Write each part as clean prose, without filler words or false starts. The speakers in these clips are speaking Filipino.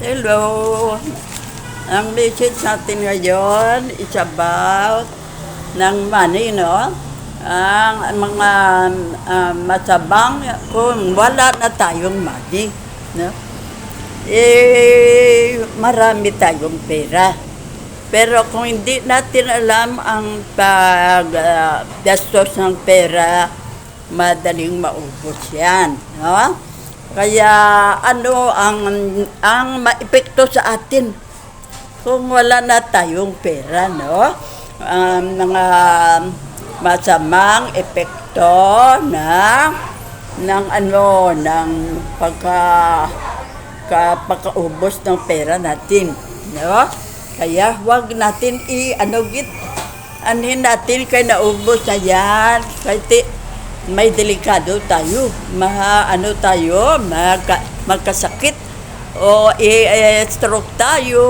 Hello. Ang message natin ngayon is about ng money, no? Ang mga masabang kung wala na tayong money, no? Marami tayong pera. Pero kung hindi natin alam ang paggastos ng pera, madaling maubos yan, no? Kaya ano ang maepekto sa atin kung wala na tayong pera, no? Mga masamang epekto ng pagkaubos ng pera natin, no? Kaya huwag natin anin natin kay naubos na yan, kaya may delikado tayo, magkasakit o stroke tayo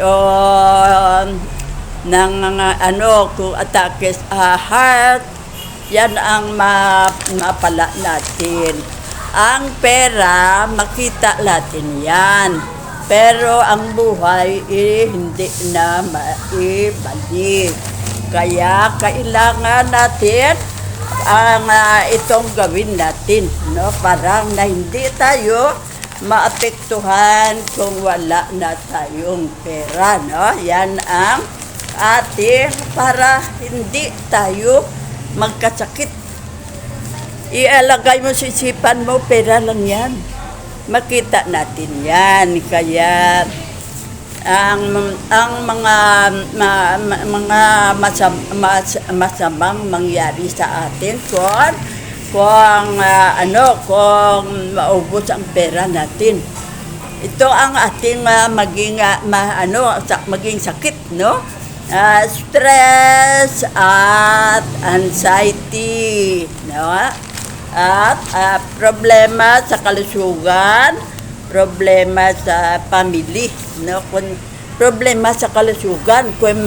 o kung atake sa heart, yan ang mapala natin. Ang pera, makita natin yan, pero ang buhay hindi na maibalik. Kaya kailangan natin ang itong gawin natin, no, para na hindi tayo maapektuhan kung wala na tayong pera, no? Yan ang ating para hindi tayo magkasakit. Ialagay mo sa isipan mo, pera lang yan, makita natin yan. Kaya ang mga masamang mangyari sa atin kung maubos ang pera natin. Ito ang ating maging sakit, no? Stress at anxiety, no? At problema sa kalusugan, problema sa family, no? Kung problema sa kalusugan, kung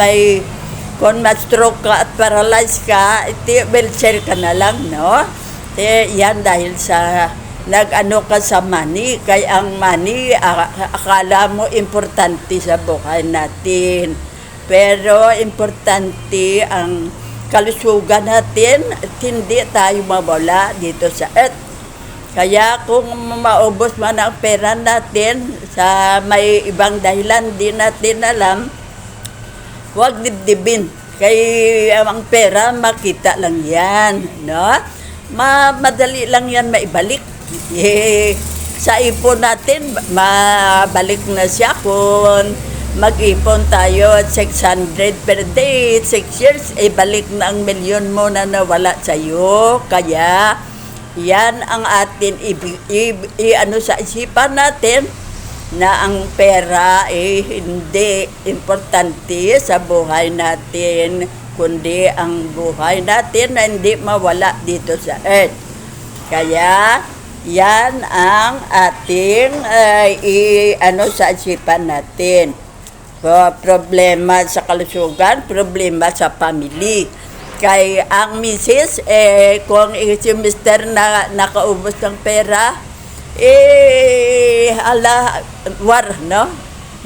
ma-stroke ka at paralyzed ka, wheelchair ka na lang, no? Yan dahil sa ka sa money. Kaya ang money, akala mo importante sa buhay natin, pero importante ang kalusugan natin at hindi tayo mawala dito sa earth. Kaya kung maubos man ang pera natin sa may ibang dahilan di natin alam, huwag dibdibin. Kaya ang pera makita lang yan, no? Madali lang yan maibalik. Sa ipon natin, mabalik na siya kung mag-ipon tayo at 600 per day, 6 years, balik na ang milyon mo na nawala sa'yo. Kaya yan ang atin sa isipan natin, na ang pera hindi importante sa buhay natin, kundi ang buhay natin na hindi mawala dito sa earth. Kaya yan ang ating sa isipan natin. Problema sa kalusugan, problema sa family. Kay ang misis, kung si mister na nakaubos ng pera, war, no?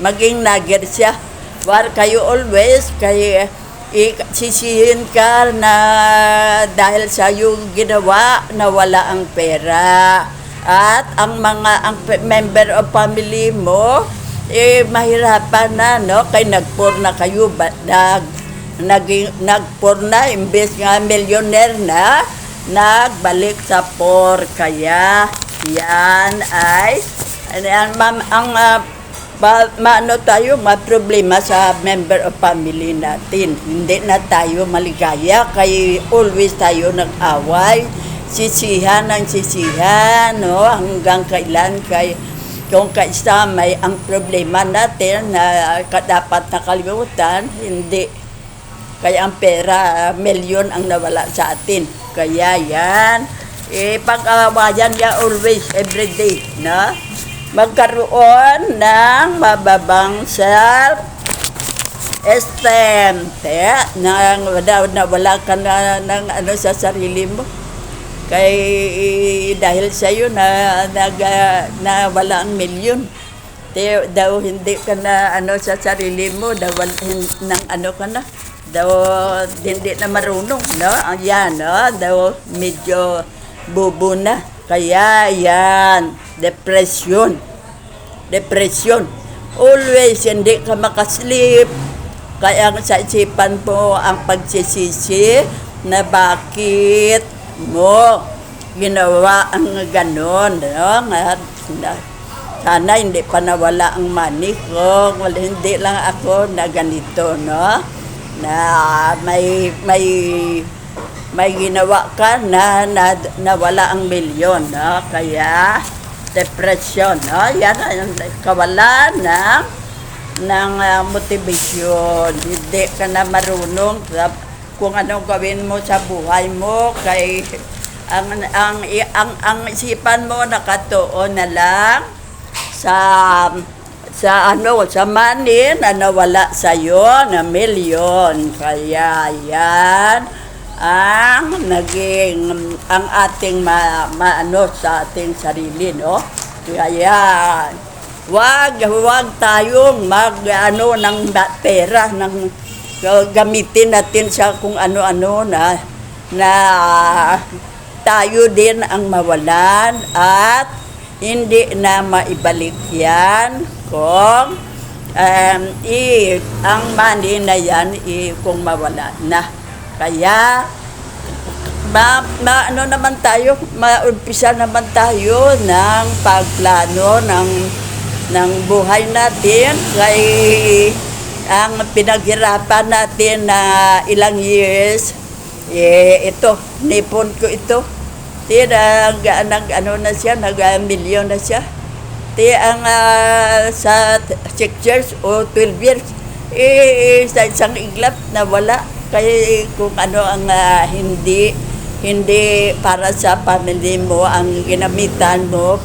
Maging nagger siya. War kayo always, kay sisihin ka na dahil sa yung ginawa na wala ang pera. At ang member of family mo, mahirapan na, no? Kay nagpor na kayo, nagpor na, imbes nga millionaire na, nagbalik sa por. Kaya yan ay tayo problema sa member of family natin. Hindi na tayo maligaya, kay always tayo nag-away, sisihan, no? Hanggang kailan kung kaisa may ang problema natin na dapat nakalimutan, hindi. Kaya ang pera, milyon ang nawala sa atin. Kaya yan, pag-awayan niya always, everyday, no? Magkaroon ng mababang self-esteem, na wala ka na ng sa sarili mo. Kay dahil sa iyo na wala ang milyon. Daw hindi ka na sa sarili mo, daw nang ka na, daw hindi na marunong, no? Ayan, no? Daw medyo bubo na. Kaya yan, depression. Always hindi ka makasleep. Kaya sa isipan mo ang pagsisisi na bakit mo ginawa ang ganon, no? Sana hindi pa nawala ang money ko. Hindi lang ako na ganito, no? Na may ginawa ka na nawala ang milyon, no? Kaya depression, no? Yan ang kawalan ng motivation. Hindi ka na marunong kung anong gawin mo sa buhay mo. Kay ang isipan mo nakatuon na lang sa money na nawala sa iyo na milyon. Kaya yan ang naging ang ating sa ating sarili, no? Kaya wag tayong ng pera ng gamitin natin sa kung ano-ano na tayo din ang mawalan at hindi na maibalik yan kung ang money na yan kung mawala na. Kaya naman tayo, maumpisa naman tayo ng pagplano ng buhay natin. Kay ang pinaghirapan natin na ilang years, ito, nipon ko ito. Nag-milyon na siya. Ang sa 6 years o 12 years, sa isang iglap na wala. Kaya kung ano ang hindi para sa family mo ang ginamitan mo,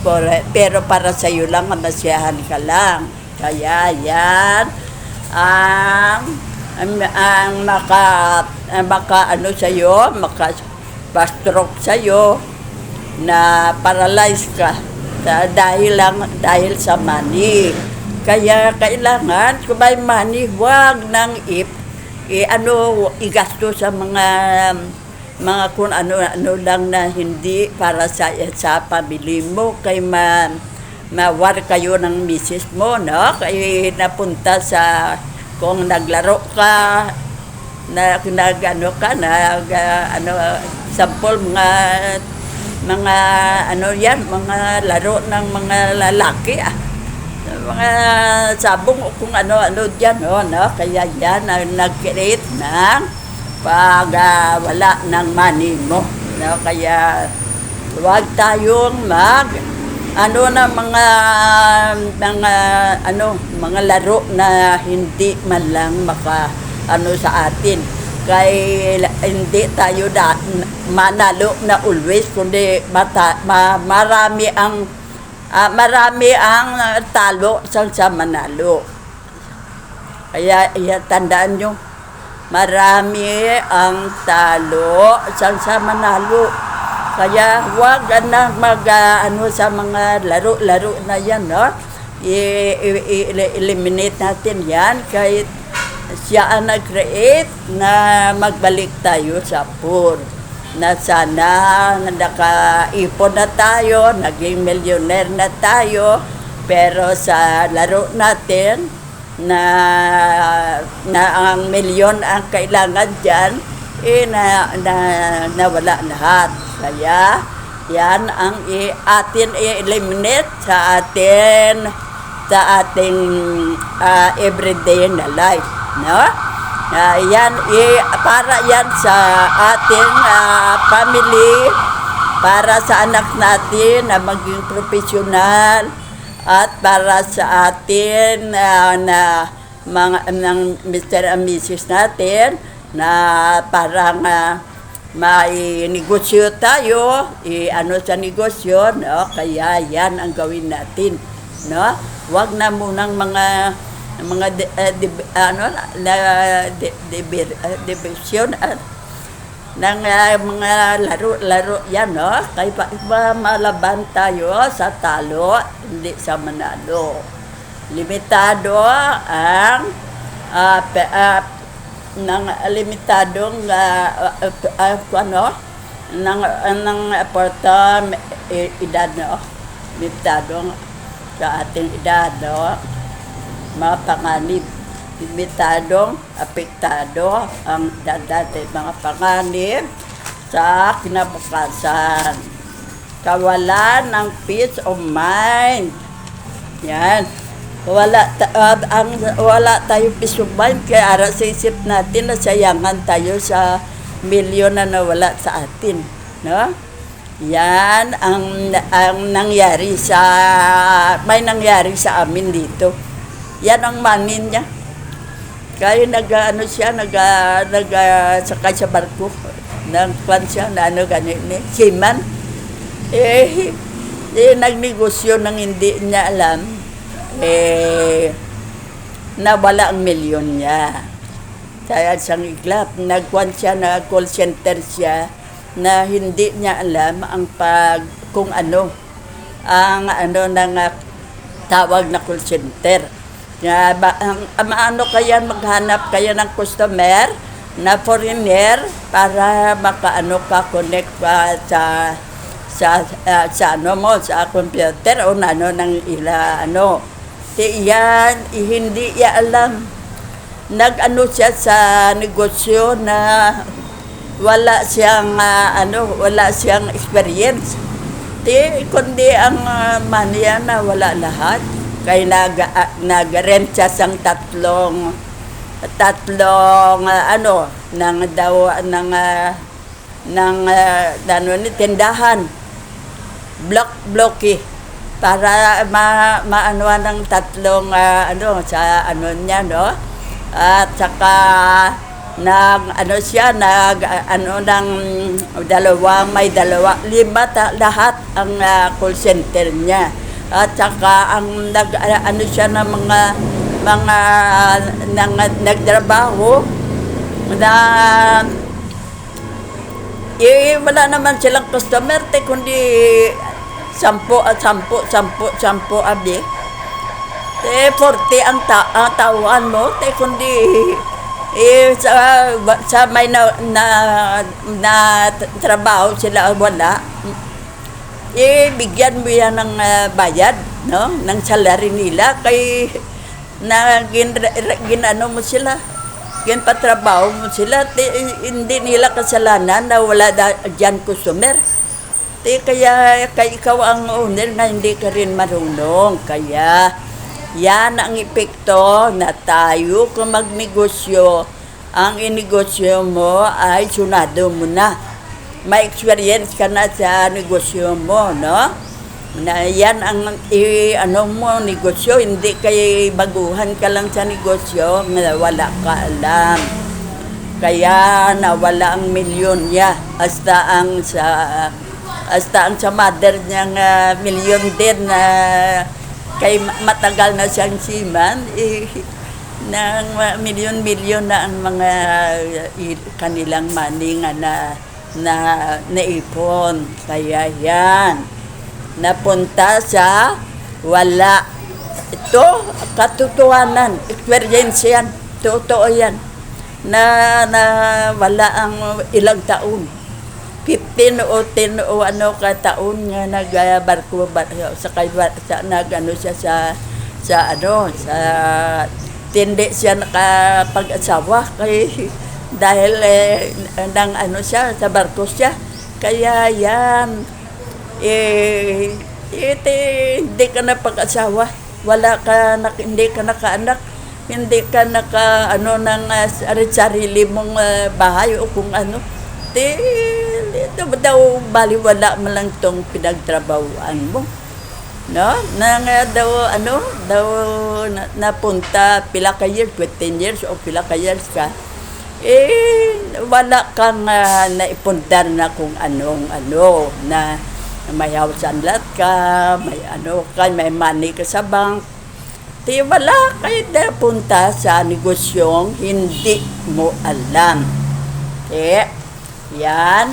pero para sa iyo lang, masiyahan ka lang. Kaya yan ang maka sa iyo, maka-stroke sa iyo, na paralyze ka dahil sa money. Kaya kailangan kung may money, wag nang igasto sa mga kung ano lang na hindi para sa pamilya mo. Kay mawar kayo ng misis mo, no? Kay napunta sa kung naglaro ka sample mga mga laro ng mga lalaki, mga sabong o kung ano dyan, no? Kaya yan ang nag-create ng wala ng money mo, no? Kaya huwag tayong mga laro na hindi man lang sa atin. Kay hindi tayo manalo na always, kundi marami ang talo sa manalo. Kaya tandaan nyo, marami ang talo sa manalo. Kaya huwag na sa mga laro na yan, no? I-eliminate natin yan. Kahit siya ang nag-create na magbalik tayo sa poor. Na sana nakaipon na tayo, naging millionaire na tayo, pero sa laro natin na ang milyon ang kailangan dyan, nawala lahat. Kaya yan ang atin i-eliminate sa ating everyday na life, no? Yan para yan sa ating family, para sa anak natin na maging profesional, at para sa atin na ng Mr. and Mrs. natin na parang may negosyo tayo, sa negosyo, no? Kaya yan ang gawin natin, no? Wag na munang division ng mga laro yan, no? Kaya malaban tayo sa talo, hindi sa manalo. Limitado ang ng limitadong ano ng porta edad, no? Limitadong sa ating edad, no? Mga panganib, limitadong apektado ang dati mga panganib sa kinabukasan. Kawalan ng peace of mind. Yan. Wala tayong peace of mind, kaya ara sa isip natin na sayangan tayo sa milyon na nawala sa atin, no? Yan ang nangyari may nangyari sa amin dito. Yan ang manin niya. Kaya sakay sa barko, nagkwan siya na seaman. Nagnegosyo ng hindi niya alam, nawala ang milyon niya. Kaya siyang iglap, nagkwan siya, na call center siya, na hindi niya alam kung ano ng tawag na call center. Ano kaya maghanap kaya ng customer na foreigner para connect pa sa computer o ng yan, hindi niya alam. Siya sa negosyo na wala siyang experience. Kundi ang mania na wala lahat. Kaya nag-rent siya sang tatlong tindahan, blocky, para maanuan ng tatlong sa niya, no? At saka may dalawa, lima lahat ang call center niya. At saka ang siya ng mga nagtrabaho na wala naman silang customer, kundi 10 abdi. 40 ang tauhan mo, kundi sa may na trabaho sila wala. Bigyan mo yan ng bayad, no? Ng salary nila, kay ginano mo sila, ginpatrabaho mo sila, hindi nila kasalanan na wala dyan customer. Kaya ikaw ang owner na hindi ka rin marunong. Kaya yan ang epekto na tayo kung magnegosyo, ang inegosyo mo ay sunado mo na. May experience ka na sa negosyo mo, no? Na yan ang negosyo, hindi kay baguhan ka lang sa negosyo na wala ka alam. Kaya nawala ang milyon niya, hasta ang sa mother niyang milyon din na kay matagal na siyang seaman, ng milyon-milyon na ang mga kanilang money na naipon. Kaya yan, napunta sa wala. Ito, katotohanan, experience yan, totoo yan, na wala ang ilang taon. 15 o 10 o kataon nga nagbarko siya sa tindi siya nakapag-asawa kay dahil siya sa barko siya. Kaya yan, hindi ka na pag-asawa, hindi ka nakaanak, hindi ka ng sarili mong bahay o kung ano. Ito daw baliwala mo lang tong pinagtrabahuan mo, no? Napunta pila ka years, 15 years o pila ka years ka, wala kang naipundar na kung na may house and lot ka, may money ka sa bank. Wala kayo napunta sa negosyong hindi mo alam. Yan,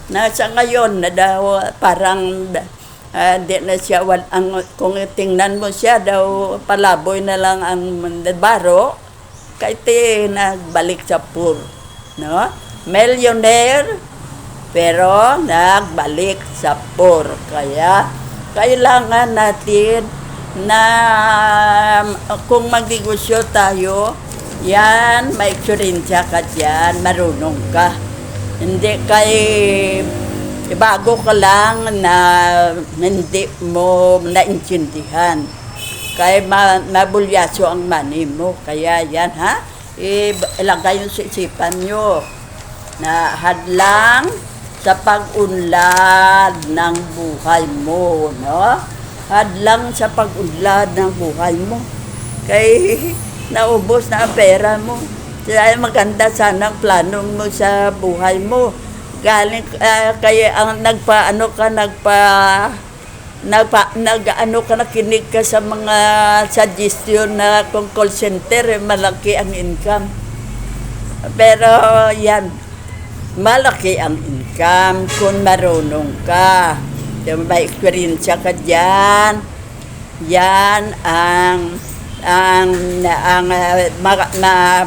nasa ngayon na daw parang Di na siya, kung tingnan mo siya daw, palaboy na lang ang baro, kaya nagbalik sa poor. No? Millionaire, pero nagbalik sa poor. Kaya, kailangan natin na kung magnegosyo tayo, yan, may eksperyensya ka dyan, marunong ka. Hindi kay bago ka lang na hindi mo naintindihan. Kaya mabulyaso ang money mo. Kaya yan ha, ilagay yung sa isipan nyo na hadlang sa pag-unlad ng buhay mo. No? Hadlang sa pag-unlad ng buhay mo. Kaya naubos na ang pera mo. Kaya maganda sana ang plano mo sa buhay mo. Galing kaya ang nakinig ka sa mga suggestion na kung call center malaki ang income. Pero yan, malaki ang income kung marunong ka. May experience ka diyan. Yan ang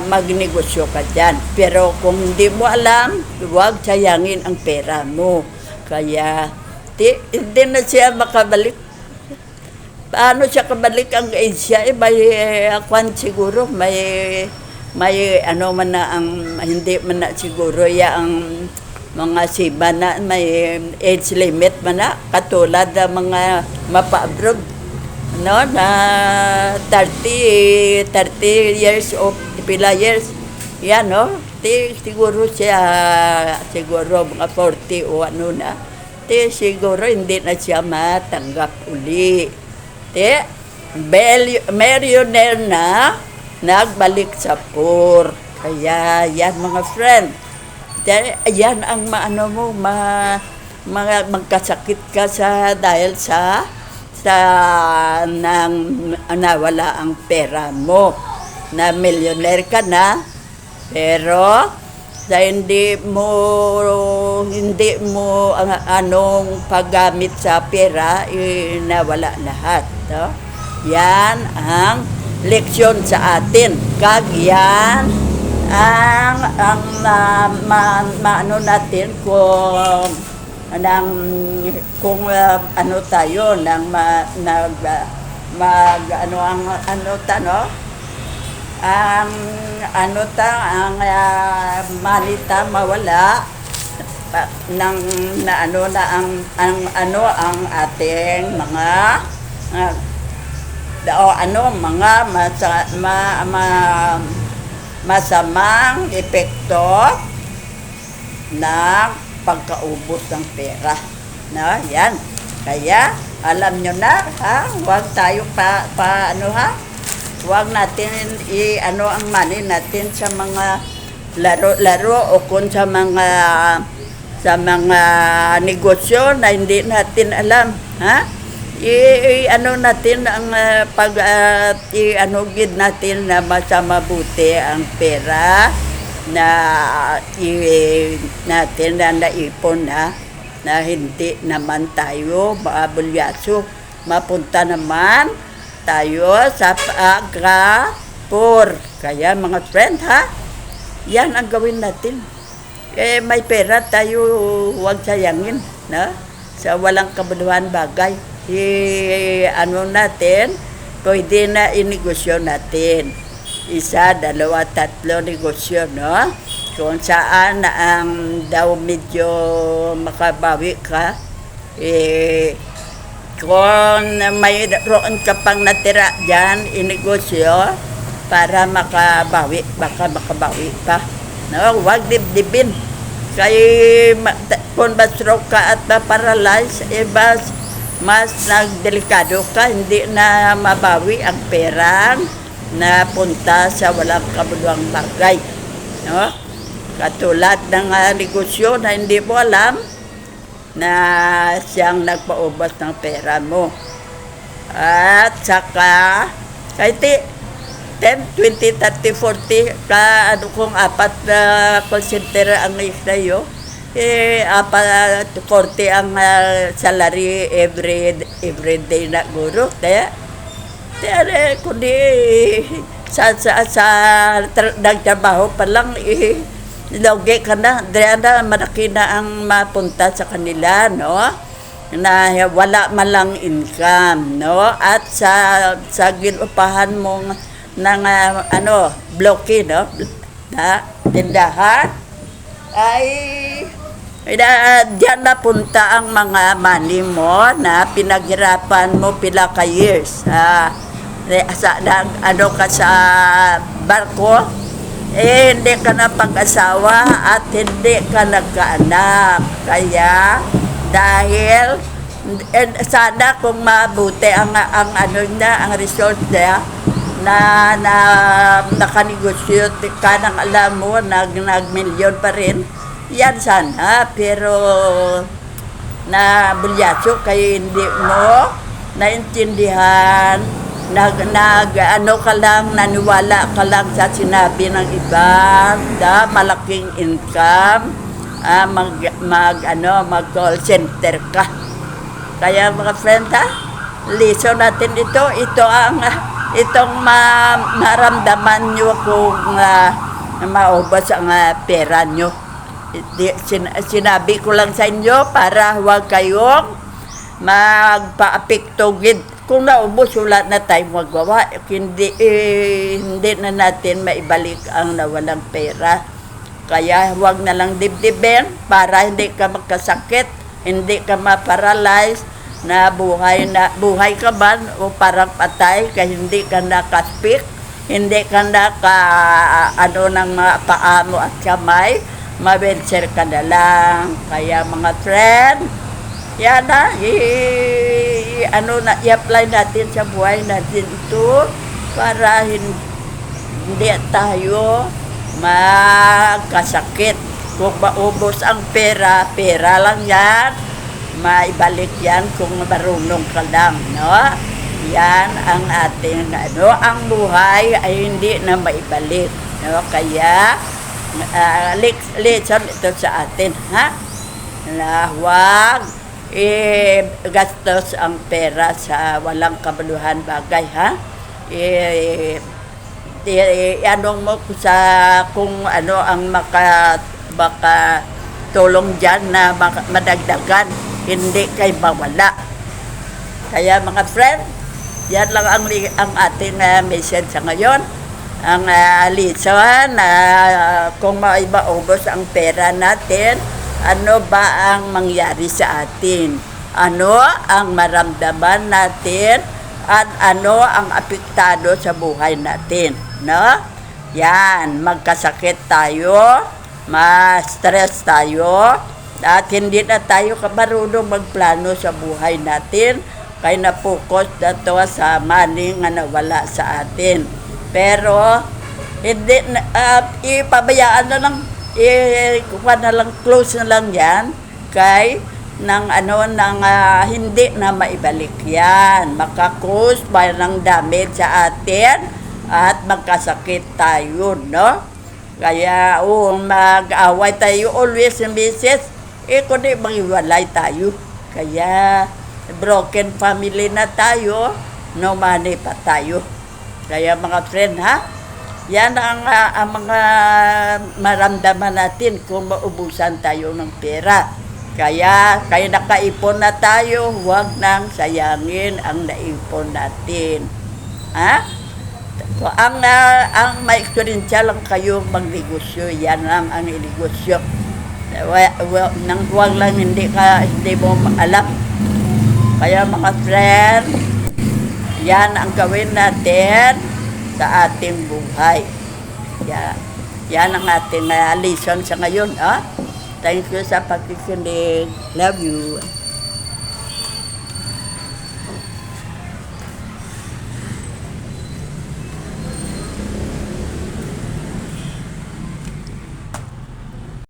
magnegosyo ka dyan. Pero kung hindi mo alam, huwag sayangin ang pera mo. Kaya, hindi na siya makabalik. Paano siya kabalik ang age siya? May siguro, may ano man na ang, hindi man na siguro, ang mga siba na may age limit man na, katulad ng mga mapa-abroad. No, na 30 years o pila years. Yan, no? Siguro siya, siguro mga 40 o ano na. Siguro hindi na siya matanggap uli. Millionaire na, nagbalik sa poor. Kaya, yan mga friend. Yan ang magkasakit ka dahil sa nawala ang pera mo, na millionaire ka na, pero sa hindi mo anong paggamit sa pera, nawala lahat. No? Yan ang leksyon sa atin. Yan ang maano natin kung ano tayo ang manita mawala ang ating mga masamang epekto ng pagkaubos ng pera. No, yan. Kaya, alam nyo na, ha? Huwag tayo huwag natin ang money natin sa mga laro o kung sa mga negosyo na hindi natin alam, ha? Natin ang gid natin na mabuti ang pera na natin na naipon na hindi naman tayo maabulyaso. Mapunta naman tayo sa pagka-poor. Kaya mga friend, ha? Yan ang gawin natin. May pera tayo, huwag sayangin. Na? Sa walang kabuluhan bagay. Natin, pwede na inegosyo natin. 1, 2, 3 negosyo, no? Kung saan ang daw medyo makabawi ka, kung mayroon ka pang natira dyan, inegosyo, para makabawi, baka makabawi pa. No? Huwag dibdibin. Kaya kung ma-stroke ka at ma-paralyze, mas nagdelikado ka, hindi na mabawi ang perang na punta sa walang kabuluhang bagay. No? Katulad ng negosyo na hindi mo alam na siyang nagpaubos ng pera mo. At saka, kahit 10, 20, 30, 40, kung 4 na call center ang sa'yo, 40 ang salary every day na guro. Kaya kundi nagtrabaho pa lang, logi ka na. Diyan na, malaki na ang mapunta sa kanila, no? Na wala malang income, no? At sa ginupahan mong ng bloke, no? Na tindahan, ay diyan na punta ang mga money mo na pinaghirapan mo pila ka years. Ka sa barko, hindi ka na pag-asawa at hindi ka nagkaanak. Kaya dahil sana kung mabuti ang result niya na nakanegosyo ka nang alam mo nag-milyon pa rin, yan sana. Pero na bulyaso kayo, hindi mo naintindihan, ka lang, naniwala ka lang sa sinabi ng iba na malaking income, mag call center ka. Kaya mga friend, lesson natin ito ang itong maramdaman nyo kung maubos ang pera nyo. Sinabi ko lang sa inyo para huwag kayong magpa-apekto kung naubos, wala na tayong magawa. Hindi na natin maibalik ang nawalang pera. Kaya huwag na lang dibdibin para hindi ka magkasakit, hindi ka ma-paralyze na buhay ka man o parang patay, kaya hindi ka naka-speak, hindi ka ng mga paa mo at kamay, ma-venture ka na lang. Kaya mga friend, yan na, i-apply natin sa buhay natin ito para hindi tayo magkasakit. Kung maubos ang pera lang yan, maibalik yan kung marunong ka lang, no? Yan ang ating, ang buhay ay hindi na maibalik, no? Kaya, lesson ito sa atin, ha? Na huwag gastos ang pera sa walang kabuluhan bagay, ha? Mo kung ang makatulong dyan na madagdagan, hindi kayo mawala. Kaya mga friend, yan lang ang ating message sa ngayon. Ang lesson na kung maibaubos ang pera natin, ano ba ang mangyari sa atin? Ano ang maramdaman natin? At ano ang apektado sa buhay natin? No? Yan, magkasakit tayo, ma-stress tayo, at hindi na tayo marunong magplano sa buhay natin, kaya na-focus na to sa money nga nawala sa atin. Pero, hindi, ipabayaan na lang, close na lang yan, kay hindi na maibalik yan. Makakus ba ng damage sa atin at magkasakit tayo, no? Kaya, mag-away tayo always and message, kundi mag-iwalay tayo. Kaya, broken family na tayo, no money pa tayo. Kaya mga friend, ha? Yan ang mga maramdaman natin kung maubusan tayo ng pera. Kaya nakaipon na tayo, huwag nang sayangin ang naipon natin. Ha? So, ang may experience lang kayo magnegosyo, yan lang ang negosyo. Nang huwag lang hindi mo alam. Kaya mga friend, yan ang gawin natin sa ating buhay. Yan ang ating lesson sa ngayon. Thank you sa pakikinig. Love you.